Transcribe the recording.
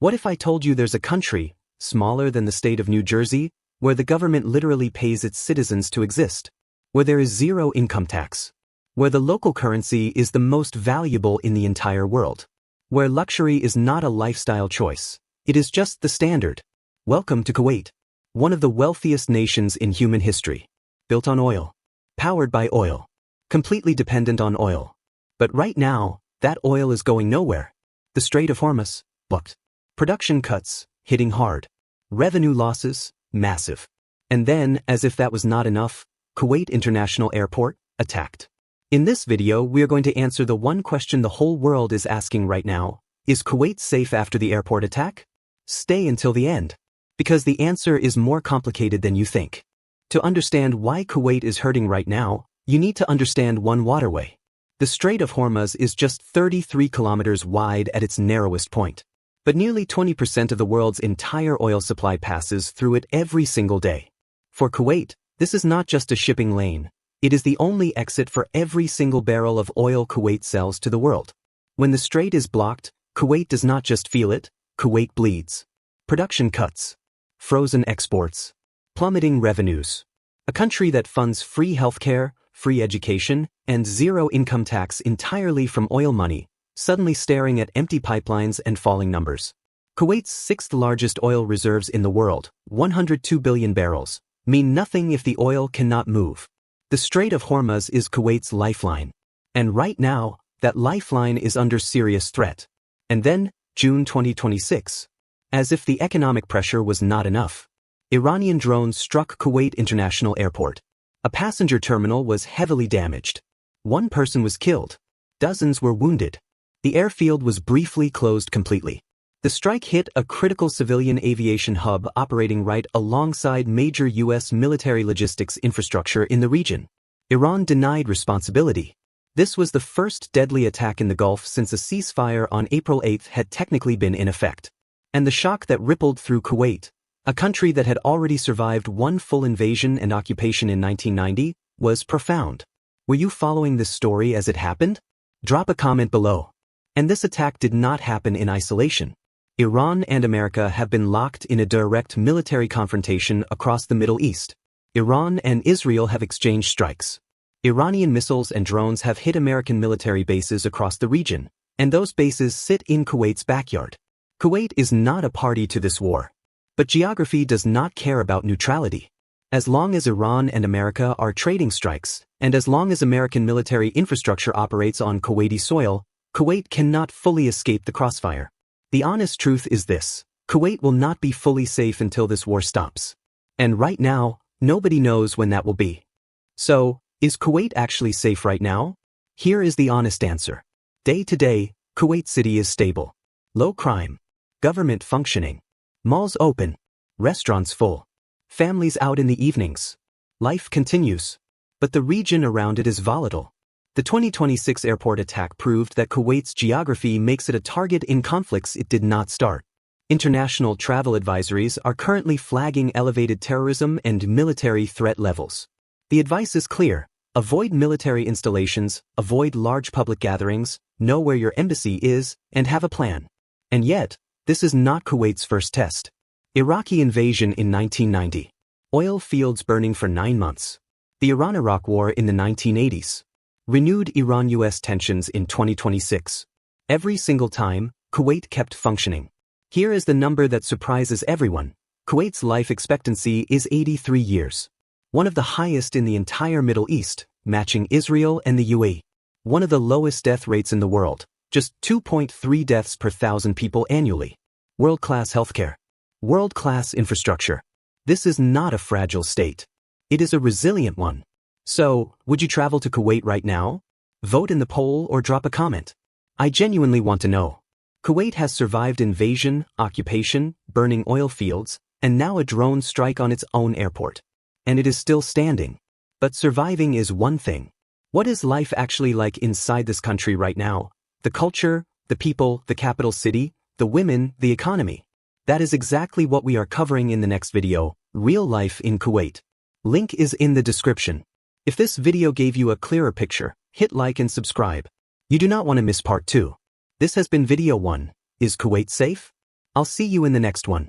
What if I told you there's a country, smaller than the state of New Jersey, where the government literally pays its citizens to exist, where there is zero income tax, where the local currency is the most valuable in the entire world, where luxury is not a lifestyle choice, it is just the standard? Welcome to Kuwait, one of the wealthiest nations in human history, built on oil, powered by oil, completely dependent on oil. But right now, that oil is going nowhere. The Strait of Hormuz, blocked. Production cuts, hitting hard. Revenue losses, massive. And then, as if that was not enough, Kuwait International Airport, attacked. In this video, we are going to answer the one question the whole world is asking right now. Is Kuwait safe after the airport attack? Stay until the end, because the answer is more complicated than you think. To understand why Kuwait is hurting right now, you need to understand one waterway. The Strait of Hormuz is just 33 kilometers wide at its narrowest point. But nearly 20% of the world's entire oil supply passes through it every single day. For Kuwait, this is not just a shipping lane. It is the only exit for every single barrel of oil Kuwait sells to the world. When the strait is blocked, Kuwait does not just feel it, Kuwait bleeds. Production cuts. Frozen exports. Plummeting revenues. A country that funds free healthcare, free education, and zero income tax entirely from oil money, suddenly staring at empty pipelines and falling numbers. Kuwait's sixth largest oil reserves in the world, 102 billion barrels, mean nothing if the oil cannot move. The Strait of Hormuz is Kuwait's lifeline. And right now, that lifeline is under serious threat. And then, June 2026. As if the economic pressure was not enough, Iranian drones struck Kuwait International Airport. A passenger terminal was heavily damaged. One person was killed. Dozens were wounded. The airfield was briefly closed completely. The strike hit a critical civilian aviation hub operating right alongside major U.S. military logistics infrastructure in the region. Iran denied responsibility. This was the first deadly attack in the Gulf since a ceasefire on April 8 had technically been in effect. And the shock that rippled through Kuwait, a country that had already survived one full invasion and occupation in 1990, was profound. Were you following this story as it happened? Drop a comment below. And this attack did not happen in isolation. Iran and America have been locked in a direct military confrontation across the Middle East. Iran and Israel have exchanged strikes. Iranian missiles and drones have hit American military bases across the region, and those bases sit in Kuwait's backyard. Kuwait is not a party to this war. But geography does not care about neutrality. As long as Iran and America are trading strikes, and as long as American military infrastructure operates on Kuwaiti soil, Kuwait cannot fully escape the crossfire. The honest truth is this: Kuwait will not be fully safe until this war stops. And right now, nobody knows when that will be. So, is Kuwait actually safe right now? Here is the honest answer. Day to day, Kuwait City is stable. Low crime. Government functioning. Malls open. Restaurants full. Families out in the evenings. Life continues. But the region around it is volatile. The 2026 airport attack proved that Kuwait's geography makes it a target in conflicts it did not start. International travel advisories are currently flagging elevated terrorism and military threat levels. The advice is clear: avoid military installations, avoid large public gatherings, know where your embassy is, and have a plan. And yet, this is not Kuwait's first test. Iraqi invasion in 1990. Oil fields burning for 9 months. The Iran-Iraq War in the 1980s. Renewed Iran-US tensions in 2026. Every single time, Kuwait kept functioning. Here is the number that surprises everyone. Kuwait's life expectancy is 83 years. One of the highest in the entire Middle East, matching Israel and the UAE. One of the lowest death rates in the world, just 2.3 deaths per 1,000 people annually. World-class healthcare. World-class infrastructure. This is not a fragile state. It is a resilient one. So, would you travel to Kuwait right now? Vote in the poll or drop a comment. I genuinely want to know. Kuwait has survived invasion, occupation, burning oil fields, and now a drone strike on its own airport. And it is still standing. But surviving is one thing. What is life actually like inside this country right now? The culture, the people, the capital city, the women, the economy. That is exactly what we are covering in the next video, Real Life in Kuwait. Link is in the description. If this video gave you a clearer picture, hit like and subscribe. You do not want to miss part 2. This has been video 1. Is Kuwait safe? I'll see you in the next one.